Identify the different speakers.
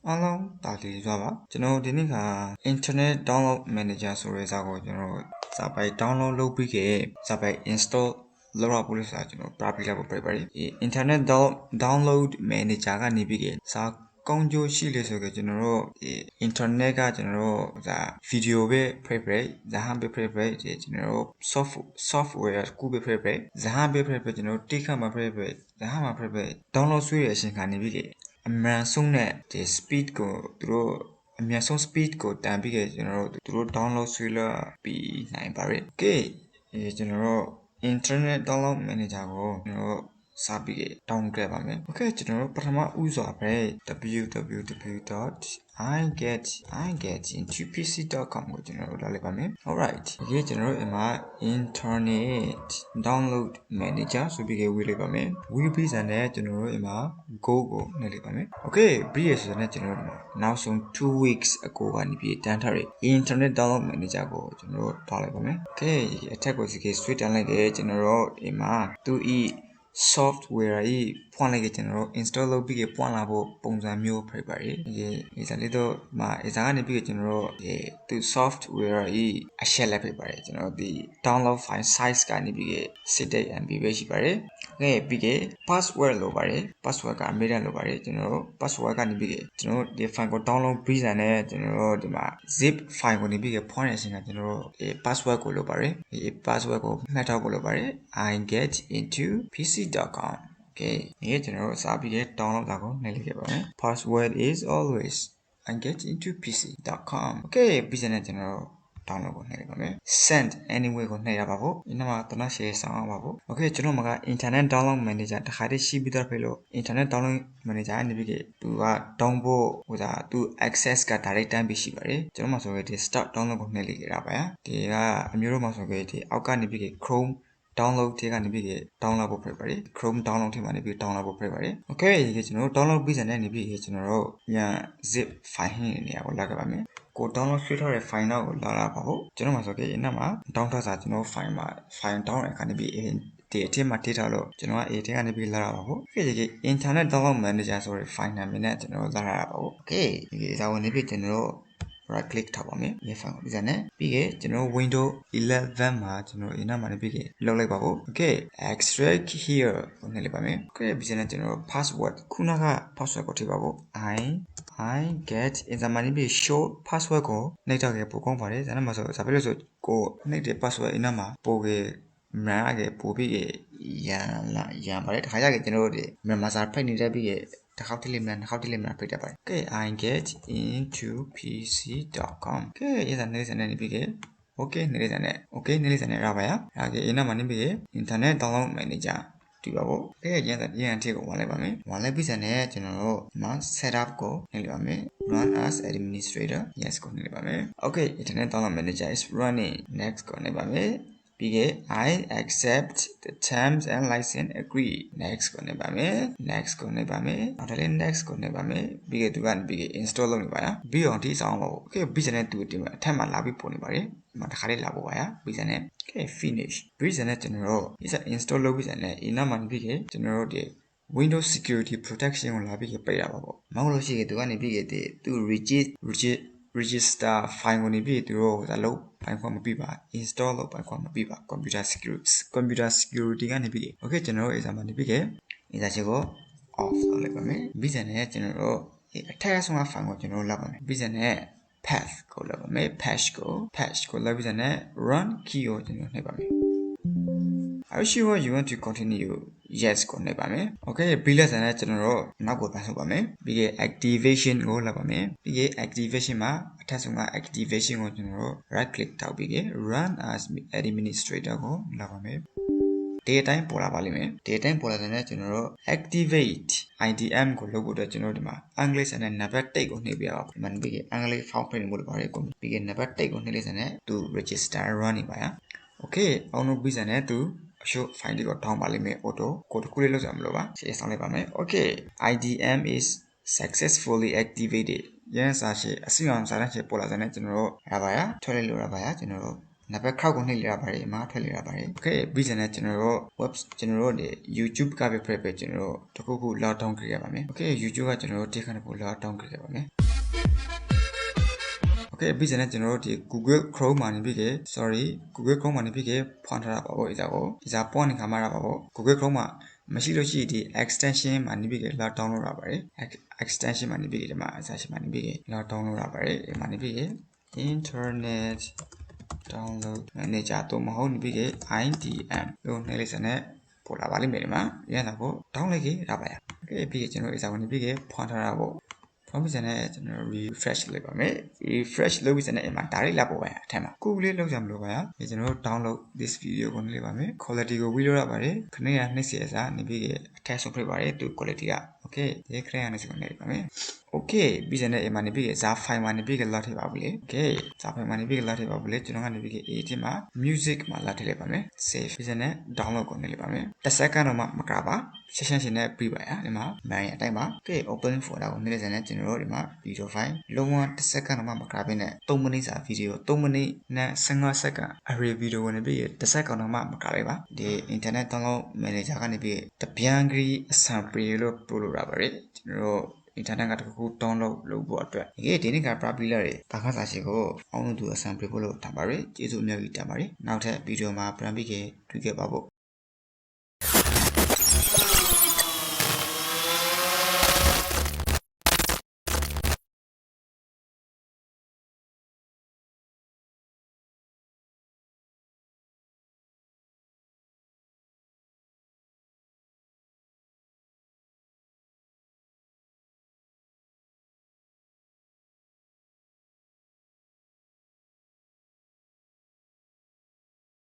Speaker 1: Along tali Java, Dinica Internet Download Manager Surazago, Sabai download low big, Sabai install Laura Police, Property Prepared. Internet Download Manager Nibigate, Sa Conjo Shilesoga General, Internet General, the video be prepared, the Hambe prepared, general software Kube prepared, the Hambe prepared, Tikama prepared, the Hama prepared, download Suria can navigate. အမြန်ဆုံးနဲ့ဒီ speed ကိုသူတို့အမြန်ဆုံး speed ကိုတန်ပြီးခဲ့ကျွန်တော်တို့သူတို့ download ဆွဲလာပြီးနိုင်ပါတယ်။ Okay ကျွန်တော်တို့ internet download manager ကိုကျွန်တော်တို့စပြီး download ခဲ့ပါမယ်။ Okay ကျွန်တော်တို့ပထမဦးစွာပဲ www.igetintopc.com ကိုကျွန်တော်တို့လာလိုက်ပါမယ်။ Alright ဒီကျွန်တော်တို့အမှာ internet download manager ဆိုပြီးဝေးလိုက်ပါမယ်။ ဝေးပြီးစံနဲ့ကျွန်တော်တို့အမှာ go ကိုနှိပ်လိုက်ပါမယ်။ Okay ပြီးရဆိုတဲ့ကျွန်တော်တို့နောက်ဆုံး2 weeks အကိုကနေပြီးတန်းထားတဲ့ internet download manager ကိုကျွန်တော်တို့ထားလိုက်ပါမယ်။ Okay အထက်ကိုစီကေ switch တန်းလိုက်တယ်ကျွန်တော်တို့အမှာသူဤsoftware ကြီးဖွင့်လိုက်ကျွန်တော်တို့ install လုပ်ပြီးပွင့်လာဖို့ပုံစံမျိုးဖိတ်ပါတယ်။ဒီစားလေးတော့မှာအစားကနေပြီးကျွန်တော်တို့သူ software ကြီးအချက်လက်ဖိတ်ပါတယ်ကျွန်တော်တို့ဒီ download file size ကနေပြီးစစ်တဲ့ MB ပဲရှိပါတယ်။ခဲ့ပြီး password လိုပါတယ် password ကအမြဲတမ်းလိုပါတယ်ကျွန်တော်တို့ password ကနေပြီးကျွန်တော်တို့ဒီ file ကို download ပြီးစံနဲ့ကျွန်တော်တို့ဒီမှာ zip file ကိုနေပြီးဖွင့်ရခြင်းကကျွန်တော်တို့password ကိုလိုပါတယ်ဒီ password ကိုမှတ်ထားဖို့လိုပါတယ် igetintopc.com Okay ဒီကျွန်တော်တို့စာပြီး download တာကိုနှိပ်လိုက်ခဲ့ပါမယ် password is always igetintopc.com Okay ပြီးစံနဲ့ကျွန်တော်တို့download ကိုနှိပ်လိုက်ပါမယ် send anyway ကိုနှိပ်ရပါဖို့ဒီမှာတန share ဆောင်အောင်ပါဖို့ Okay ကျွန်တော်မှာက internet download manager တခါတည်းရှိပြီးသားဖြစ်လို့ internet download manager အနေပြီးသူက down ဖို့ဟိုဒါသူ access က direct time ပဲရှိပါတယ်ကျွန်တော်မှာဆိုရင်ဒီ start download ကိုနှိပ်လိုက်ကြတာပါဒီကအမျိုးတို့မှာဆိုရင်ဒီအောက်ကနေပြီး Chrome download ထဲကနေပြီး download ဖို့ဖိတ်ပါတယ် Chrome download ထဲမှာနေပြီး download ဖို့ဖိတ်ပါတယ် Okay ဒီကျွန်တော်တို့ download ပြီးစံတဲ့နေပြီးကျွန်တော်တို့ညာ zip file ဟင်းနေရာကိုလာခဲ့ပါမယ်ကို download ဆွဲထားတဲ့ file တော့ကိုလာပါဖို့ကျွန်တော်မှာဆိုရင်အနောက်မှာ down ထားစာကျွန်တော် file မှာ file down ရကနေပြီးဒီအထက်မှာထည့်ထားလို့ကျွန်တော်က A ထဲကနေပြီးလာရပါဖို့ Okay ဒီ internet download manager ဆိုတဲ့ file နာမည်နဲ့ကျွန်တော်လာရပါဖို့ Okay ဒီစာဝင်နေပြီးကျွန်တော် right click ထားပါမယ်ဒီ file ကိုပြီးစနဲ့ပြီးခဲ့ကျွန်တော် window 11မှာကျွန်တော်အနောက်မှာနေပြီးလောက်လိုက်ပါဖို့ Okay extract here ကိုနှိပ်လိုက်ပါမယ် Okay ပြီးစနဲ့ကျွန်တော် password ခုနက password ကိုထည့်ပါဖို့ I get in the money be show password ကိုနှိပ်ထားခဲ့ပို့ကောင်းပါတယ်ဒါနဲ့မှာဆိုဒါပဲလို့ဆိုကိုနှိပ်တဲ့ password အနောက်မှာပို့ခဲ့မှန်ခဲ့ပို့ပြီးရန်ပါတယ်တခါကြခဲ့ကျွန်တော်တို့ဒီမြန်မာစာဖိတ်နေတဲ့ပြီးတစ်ခေါက်တိလိမ့်မယ်နှစ်ခေါက်တိလိမ့်မယ်ဖိတ်တတ်ပါတယ် Okay I get into pc.com Okay ရတဲ့နေစနေပြီး Okay နေစနေ Okay နေစနေရပါရအဲ့ဒီနောက်မှာနေပြီး internet download manager ဒီပါဖို့အဲ့ရန်ထည့်ကိုဝင်လိုက်ပါမယ်ဝင်လိုက်ပြီးစနဲ့ကျွန်တော်တို့ဒီမှာ setup ကိုနှိပ်လိုက်ပါမယ် run as administrator yes ကိုနှိပ်လိုက်ပါမယ် Okay internet download manager is running next ကိုနှိပ်ပါမယ်ပြီးခဲ့ I accept the terms and license agree next ကိုနှိပ်ပါမယ် next ကိုနှိပ်ပါမယ်နောက်တစ်လေး next ကိုနှိပ်ပါမယ်ပြီးခဲ့သူကပြီးခဲ့ install လုပ်နေပါလားပြီးအောင်ဒီဆောင်ပါဦး Okay ပြီးစတဲ့သူဒီမှာအထက်မှာလာပြီးပို့နေပါတယ်ဒီမှာတစ်ခါလေးလာပို့ပါရပြီးစတဲ့ Okay finish ပြီးစတဲ့ကျွန်တော်တို့ဒီ install လုပ်ပြီးစတဲ့အနောက်မှာပြီးခဲ့ကျွန်တော်တို့ဒီ Windows security protection ကိုလာပြီးပိတ်ရပါပေါ့မဟုတ်လို့ရှိရင်သူကနေပြီးခဲ့သူ register file ကိုနေပြီးသူတို့ဒါလို့ဖိုင်ခွင့်မပြပါ install လုပ်ဖိုင်ခွင့်မပြပါ computer security ကနေပြီး Okay ကျွန်တော်တို့ exam မှာနေပြီး exam ချက်ကို off လုပ်လိုက်ပါမယ်ပြီးစနဲ့ကျွန်တော်တို့အထက်ဆုံးက file ကိုကျွန်တော်တို့လောက်ပါမယ်ပြီးစနဲ့ path ကိုလောက်ပါမယ် patch ကိုလောက်ပြီးစနဲ့ run key ကိုကျွန်တော်နှိပ်ပါမယ် Are you sure you want to continue yes ကိုနှိပ်ပါမယ် Okay ပြီးလက်စနဲ့ကျွန်တော်တို့နောက်ကိုပြန်ဆုပ်ပါမယ်ပြီး activation ကိုလောက်ပါမယ်ပြီး activation မှာအထက်ဆုံးက activation ကိုကျွန်တော်တို့ right click ထောက်ပြီး run as administrator ကိုလောက်ပါမယ်ဒီအတိုင်းပေါ်လာပါလိမ့်မယ်ဒီအတိုင်းပေါ်လာတဲ့ကျွန်တော်တို့ activate IDM ကိုလုပ်ဖို့အတွက်ကျွန်တော်တို့ဒီမှာ English နဲ့ number 8ကိုနှိပ်ပြရပါမယ်မှန်ပြီ English form ဖိတ်လို့ပါတယ်ကိုပြီး number 8ကိုနှိပ်လိုက်စနဲ့သူ register run နေပါရ Okay အောင်လို့ပြီးစနဲ့သူအရှုပ် file ကိုထောင်းပါလိမ့်မယ် auto ကိုတစ်ခုလေးလောက်စရာမလိုပါရှေ့ဆောင်လိုက်ပါမယ် Okay IDM is successfully activated ရန်စာရှိအစီအောင်စာတန်းရှိပေါ်လာတဲ့ကျွန်တော်တို့ရပါရထွက်လိုက်လို့ရပါရကျွန်တော်တို့ နောက်ခါကိုနှိပ်လိုက်ရပါတယ်မှာထွက်လိုက်ရပါတယ် okay ပြီးတဲ့ကျွန်တော်တို့ web ကျွန်တော်တို့ YouTube ကပဲဖက်ကျွန်တော်တို့တခုခု log down ကြည့်ရပါမယ် okay YouTube ကကျွန်တော်တို့တိခဏကို log down ကြည့်ရပါမယ် okay ပြီးတဲ့ကျွန်တော်တို့ဒီ Google Chrome မှာနေပြီး sorry Google Chrome မှာနေပြီးဖွင့်ထားတာပါပေါ့ဒီစာပေါ်နေခါမှာပါပေါ့ Google Chrome မှာမရှိလို့ရှိဒီ extension မှာနေပြီး log download ရပါတယ် extension မှာနေပြီးဒီမှာ extension မှာနေပြီး log download ရပါတယ်ဒီမှာနေပြီး internet download manager တော့မဟုတ်နေပြီး IDM လို့နှိပ်လိုက်စနဲ့ပေါ်လာပါလိမ့်မယ်ဒီမှာရတာပေါ့ download ကြီးရပါရ okay ပြီးကျွန်တော်အစားဝင်ပြီးဖွင့်ထားတာပေါ့ဖွင့်ပြီးစနဲ့ကျွန်တော် refresh လုပ်ပါမယ် refresh လုပ်ပြီးစနဲ့အမှဒါလေးလာပေါ်ပါရအထက်မှာကိုလေးလောက်ကြမလို့ပါရကျွန်တော် download this video ကိုနှိပ်ပါမယ် quality ကိုဝီလို့ရပါတယ်ခဏရနှိပ်စီအစားနေပြီးအထက်ဆုံးဖြစ်ပါတယ်သူ quality က okay ဒီခဏရနှိပ်စီကိုနှိပ်ပါမယ် okay ပြီးစနဲ့အမှနေပြီးဇာ file မှာနေပြီးလာထည့်ပါဘူးလေ okay ဇာ file မှာနေပြီးလာထည့်ပါဘူးလေကျွန်တော်ကနေပြီး edit မှာ music မှာလာထည့်လိုက်ပါမယ် save ပြီးစနဲ့ download ကိုနှိပ်လိုက်ပါမယ်တစ်စက္ကန့်တော့မှမကပါရှင်းနဲ့ပြီးပါရဒီမှာမှန်ရအတိုင်းပါ okay open folder ကိုနှိပ်လိုက်စနဲ့ကျွန်တော်တို့ဒီမှာ video file လုံးဝတစ်စက္ကန့်တော့မှမကဘဲနဲ့3မိနစ်စာ video 3မိနစ်နဲ့15စက္ကန့် array video ကိုနေပြီးတစ်စက္ကန့်တော့မှမကလိုက်ပါဒီ internet download manager ကနေပြီးတပြန်ဂရီအဆံပြေလို့ပို့လို့ရပါတယ်ကျွန်တော်တို့internet ကတခု download လုပ်ဖို့အတွက်ဒီနေ့က popular တွေဘာခါစားရှိကိုအောင်းလို့သူအဆံပြေဖို့လို့ထားပါရကျေးဇူးအများကြီးတင်ပါတယ်နောက်ထပ်ဗီဒီယိုမှာပြန်ပြီးတွေ့ခဲ့ပါဖို့